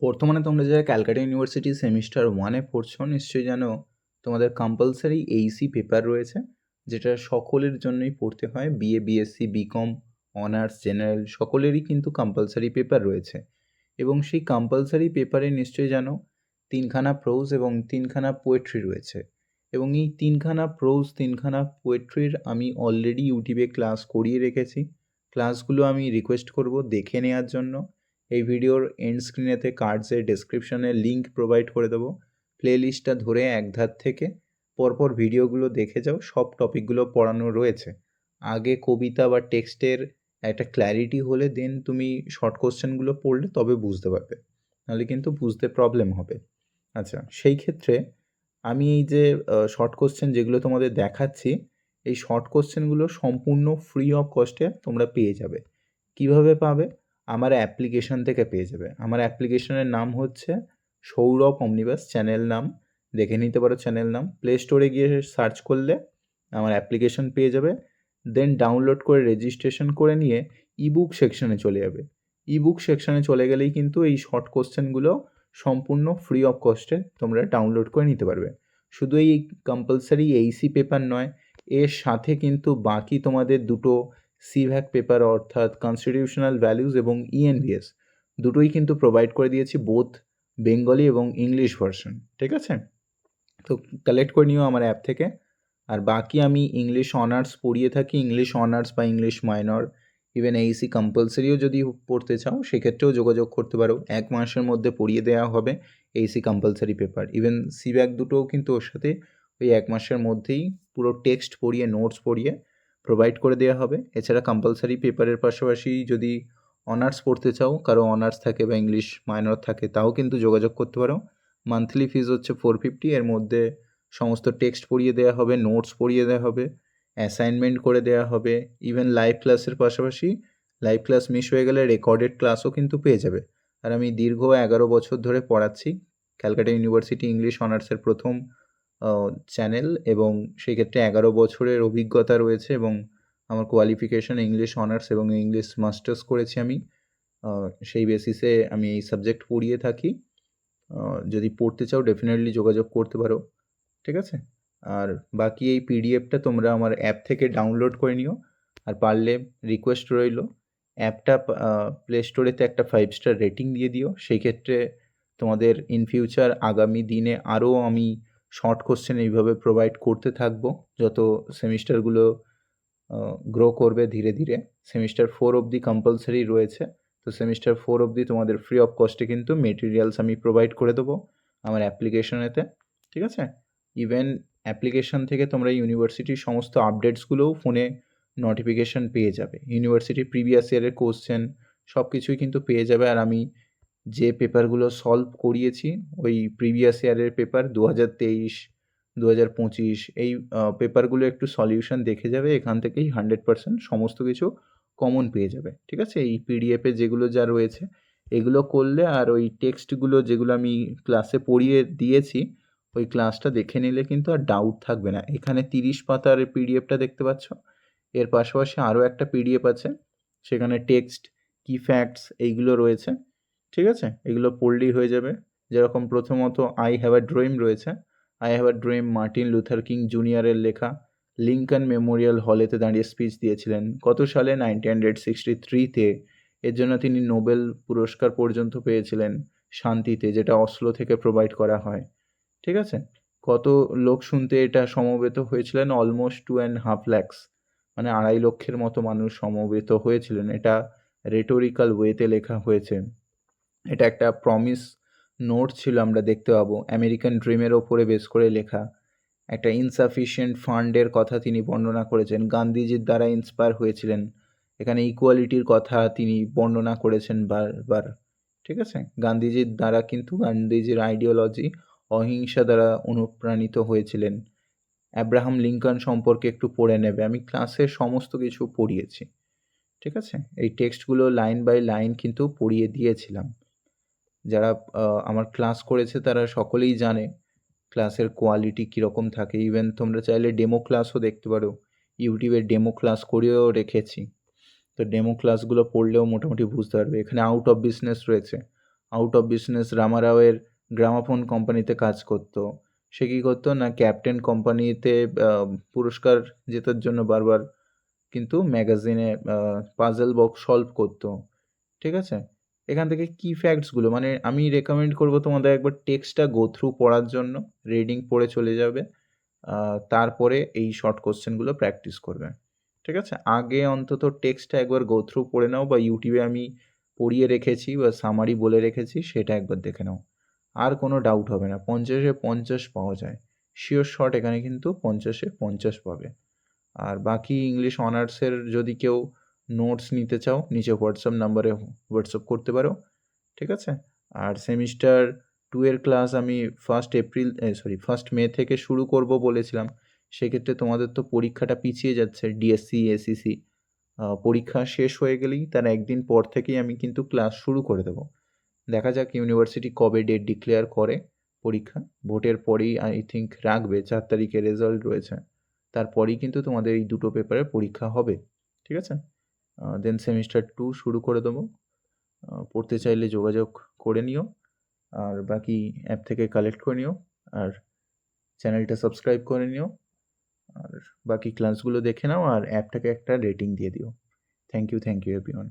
বর্তমানে তোমরা যারা ক্যালকাটা ইউনিভার্সিটি সেমিস্টার 1-এ পড়ছো নিশ্চয়ই জানো তোমাদের কম্পালসারি এইসি পেপার রয়েছে, যেটা সকলের জন্যই পড়তে হয়। BA, BSc, BCom, honours, general সকলেরই কিন্তু কম্পালসারি পেপার রয়েছে। এবং সেই কম্পালসারি পেপারে নিশ্চয়ই জানো 3খানা প্রোজ এবং 3খানা পোয়েট্রি রয়েছে। এবং এই 3খানা প্রোজ 3খানা পোয়েট্রির আমি অলরেডি ইউটিউবে ক্লাস করিয়ে রেখেছি। ক্লাসগুলো আমি রিকোয়েস্ট করব দেখে নেওয়ার জন্য। এই ভিডিওর এন্ড স্ক্রিনেতে কার্ডসের ডেসক্রিপশনে লিঙ্ক প্রোভাইড করে দেবো। প্লেলিস্টটা ধরে এক ধার থেকে পরপর ভিডিওগুলো দেখে যাও, সব টপিকগুলো পড়ানো রয়েছে। আগে কবিতা বা টেক্সটের একটা ক্ল্যারিটি হলে দেন তুমি শর্ট কোশ্চেনগুলো পড়লে তবে বুঝতে পারবে, নাহলে কিন্তু বুঝতে প্রবলেম হবে। আচ্ছা, সেই ক্ষেত্রে আমি এই যে শর্ট কোশ্চেন যেগুলো তোমাদের দেখাচ্ছি, এই শর্ট কোশ্চেনগুলো সম্পূর্ণ ফ্রি অফ কস্টে তোমরা পেয়ে যাবে। কিভাবে পাবে? আমার অ্যাপ্লিকেশন থেকে পেয়ে যাবে। আমার অ্যাপ্লিকেশনের নাম হচ্ছে সৌরভ অমনিবাস, চ্যানেল নাম দেখে নিতে পারো। চ্যানেল নাম প্লে স্টোরে গিয়ে সার্চ করলে আমার অ্যাপ্লিকেশন পেয়ে যাবে। দেন ডাউনলোড করে রেজিস্ট্রেশন করে নিয়ে ইবুক সেকশনে চলে যাবে। ইবুক সেকশনে চলে গেলেই কিন্তু এই শর্ট কোশ্চেনগুলো সম্পূর্ণ ফ্রি অফ কস্টে তোমরা ডাউনলোড করে নিতে পারবে। শুধু এই কম্পালসারি এইসি পেপার নয়, এর সাথে কিন্তু বাকি তোমাদের দুটো সিভ্যাক পেপার অর্থাৎ কনস্টিটিউশনাল ভ্যালুজ এবং ইএনভিএস দুটোই কিন্তু প্রোভাইড করে দিয়েছি, বোথ বেঙ্গলি এবং ইংলিশ ভার্সন। ঠিক আছে, তো কালেক্ট করে নিও আমার অ্যাপ থেকে। আর বাকি আমি ইংলিশ অনার্স পড়িয়ে থাকি, ইংলিশ অনার্স বা ইংলিশ মাইনর, ইভেন এইসি কম্পালসারিও যদি পড়তে চাও সেক্ষেত্রেও যোগাযোগ করতে পারো। 1 মাসের মধ্যে পড়িয়ে দেওয়া হবে এইসি কম্পালসারি পেপার। ইভেন সিব্যাক দুটোও কিন্তু ওর সাথে ওই 1 মাসের মধ্যেই পুরো টেক্সট পড়িয়ে নোটস পড়িয়ে প্রোভাইড করে দেওয়া হবে। এছাড়া কম্পালসারি পেপারের পাশাপাশি যদি অনার্স পড়তে চাও, কারো অনার্স থাকে বা ইংলিশ মাইনর থাকে, তাও কিন্তু যোগাযোগ করতে পারো। মান্থলি ফিজ হচ্ছে 450। এর মধ্যে সমস্ত টেক্সট পড়িয়ে দেওয়া হবে, নোটস পড়িয়ে দেওয়া হবে, অ্যাসাইনমেন্ট করে দেওয়া হবে। ইভেন লাইভ ক্লাসের পাশাপাশি লাইভ ক্লাস মিস হয়ে গেলে রেকর্ডেড ক্লাসও কিন্তু পেয়ে যাবে। আর আমি দীর্ঘ 11 বছর ধরে পড়াচ্ছি। ক্যালকাটা ইউনিভার্সিটি ইংলিশ অনার্সের প্রথম চ্যানেল, এবং সেই ক্ষেত্রে 11 বছরের অভিজ্ঞতা রয়েছে। এবং আমার কোয়ালিফিকেশন ইংলিশ অনার্স এবং ইংলিশ মাস্টার্স করেছি আমি। সেই বেসিসে আমি এই সাবজেক্ট পড়িয়ে থাকি। যদি পড়তে চাও ডেফিনেটলি যোগাযোগ করতে পারো। ঠিক আছে, আর বাকি এই পিডিএফটা তোমরা আমার অ্যাপ থেকে ডাউনলোড করে নিও। আর পারলে রিকোয়েস্ট রইল, অ্যাপটা প্লে স্টোরেতে একটা 5 স্টার রেটিং দিয়ে দিও। সেই ক্ষেত্রে তোমাদের ইন ফিউচার আগামী দিনে আরও আমি শর্ট কোশ্চেন এইভাবে প্রোভাইড করতে থাকবো যত সেমিস্টারগুলো গ্রো করবে ধীরে ধীরে। সেমিস্টার 4 অবধি কম্পালসারি রয়েছে, তো সেমিস্টার 4 অবধি তোমাদের ফ্রি অফ কস্টে কিন্তু মেটেরিয়ালস আমি প্রোভাইড করে দেবো আমার অ্যাপ্লিকেশনেতে। ঠিক আছে, ইভেন অ্যাপ্লিকেশন থেকে তোমরা ইউনিভার্সিটির সমস্ত আপডেটসগুলোও ফোনে নোটিফিকেশান পেয়ে যাবে। ইউনিভার্সিটির প্রিভিয়াস ইয়ারের কোশ্চেন সব কিছুই কিন্তু পেয়ে যাবে। আর আমি যে পেপারগুলো সলভ করিয়েছি ওই প্রিভিয়াস ইয়ারের পেপার 2023, 2025 এই পেপারগুলো একটু সলিউশন দেখে যাবে, এখান থেকেই 100% সমস্ত কিছু কমন পেয়ে যাবে। ঠিক আছে, এই পিডিএফে যেগুলো যা রয়েছে এগুলো করলে, আর ওই টেক্সটগুলো যেগুলো আমি ক্লাসে পড়িয়ে দিয়েছি ওই ক্লাসটা দেখে নিলে কিন্তু আর ডাউট থাকবে না। এখানে 30 পাতার পিডিএফটা দেখতে পাচ্ছ, এর পাশাপাশি আরও একটা পিডিএফ আছে, সেখানে টেক্সট, কি ফ্যাক্টস এইগুলো রয়েছে। ঠিক আছে, এগুলো পড়লেই হয়ে যাবে। যেরকম প্রথমত আই হ্যাভ আ ড্রিম রয়েছে। I have a dream Martin Luther King জুনিয়রের লেখা। লিঙ্কন মেমোরিয়াল হলেতে দাঁড়িয়ে স্পিচ দিয়েছিলেন কত সালে? 1963-তে। এর জন্য তিনি নোবেল পুরস্কার পর্যন্ত পেয়েছিলেন শান্তিতে, যেটা অসলো থেকে প্রোভাইড করা হয়। ঠিক আছে, কত লোক শুনতে এটা সমবেত হয়েছিলেন? অলমোস্ট 2.5 lakhs, মানে 2.5 লক্ষের মতো মানুষ সমবেত হয়েছিলেন। এটা রেটোরিক্যাল ওয়েতে লেখা হয়েছে। এটা একটা প্রমিস নোট ছিল, আমরা দেখতে পাবো আমেরিকান ড্রিমের ওপরে বেস করে লেখা। একটা ইনসাফিশিয়েন্ট ফান্ডের কথা তিনি বর্ণনা করেছেন, গান্ধীজির দ্বারা ইন্সপায়ার হয়েছিলেন। এখানে ইকুয়ালিটির কথা তিনি বর্ণনা করেছেন বারবার। ঠিক আছে, গান্ধীজির দ্বারা কিন্তু গান্ধীজির আইডিওলজি অহিংসা দ্বারা অনুপ্রাণিত হয়েছিলেন। অ্যাব্রাহাম লিঙ্কন সম্পর্কে একটু পড়ে নেবে, আমি ক্লাসে সমস্ত কিছু পড়িয়েছি। ঠিক আছে, এই টেক্সটগুলো লাইন বাই লাইন কিন্তু পড়িয়ে দিয়েছিলাম। যারা আমার ক্লাস করেছে তারা সকলেই জানে ক্লাসের কোয়ালিটি কীরকম থাকে। ইভেন তোমরা চাইলে ডেমো ক্লাসও দেখতে পারো, ইউটিউবে ডেমো ক্লাস করেও রেখেছি। তো ডেমো ক্লাসগুলো পড়লেও মোটামুটি বুঝতে পারবে। এখানে আউট অফ বিজনেস রয়েছে, আউট অফ বিজনেস রামারাওয়ের গ্রামাফোন কোম্পানিতে কাজ করতো। সে কী করতো না ক্যাপ্টেন কোম্পানিতে পুরস্কার জেতার জন্য বারবার কিন্তু ম্যাগাজিনে পাজল বক্স সলভ করতো। ঠিক আছে? এখান থেকে কি ফ্যাক্টসগুলো মানে আমি রেকমেন্ড করবো তোমাদের একবার টেক্সটটা গো থ্রু পড়ার জন্য, রিডিং পড়ে চলে যাবে। তারপরে এই শর্ট কোশ্চেনগুলো প্র্যাকটিস করবে। ঠিক আছে? আগে অন্তত টেক্সটটা একবার গো থ্রু পড়ে নাও বা ইউটিউবে আমি পড়িয়ে রেখেছি বা সামারি বলে রেখেছি সেটা একবার দেখে নাও। আর কোনো ডাউট হবে না। 50-এ 50 পাওয়া যায়। শিওর শট এখানে কিন্তু 50-এ 50 পাবে। আর বাকি ইংলিশ অনার্সের যদি কেউ নোটস নিতে চাও নিচে হোয়াটসঅ্যাপ নাম্বারে হোয়াটসঅ্যাপ করতে পারো। ঠিক আছে? আর সেমিস্টার 2 এর ক্লাস আমি 1 মে থেকে শুরু করব বলেছিলাম। সেক্ষেত্রে তোমাদের তো পরীক্ষাটা পিছিয়ে যাচ্ছে ডিএসসি, এসইসি। পরীক্ষা শেষ হয়ে গেলেই তার একদিন পর থেকেই আমি কিন্তু ক্লাস শুরু করে দেবো। দেখা যাক ইউনিভার্সিটি কবে ডেট ডিক্লেয়ার করে পরীক্ষা। ভোটের পরেই আই থিঙ্ক রাখবে, 4 তারিখে রেজাল্ট রয়েছে। তারপরেই কিন্তু তোমাদের এই দুটো পেপারের পরীক্ষা হবে। ঠিক আছে? দেন সেমিস্টার 2 শুরু করে দেবো। পড়তে চাইলে যোগাযোগ করে নিও। আর বাকি অ্যাপ থেকে কালেক্ট করে নিও। আর চ্যানেলটা সাবস্ক্রাইব করে নিও। আর বাকি ক্লাসগুলো দেখে নাও আর অ্যাপটাকে একটা রেটিং দিয়ে দিও। Thank you everyone.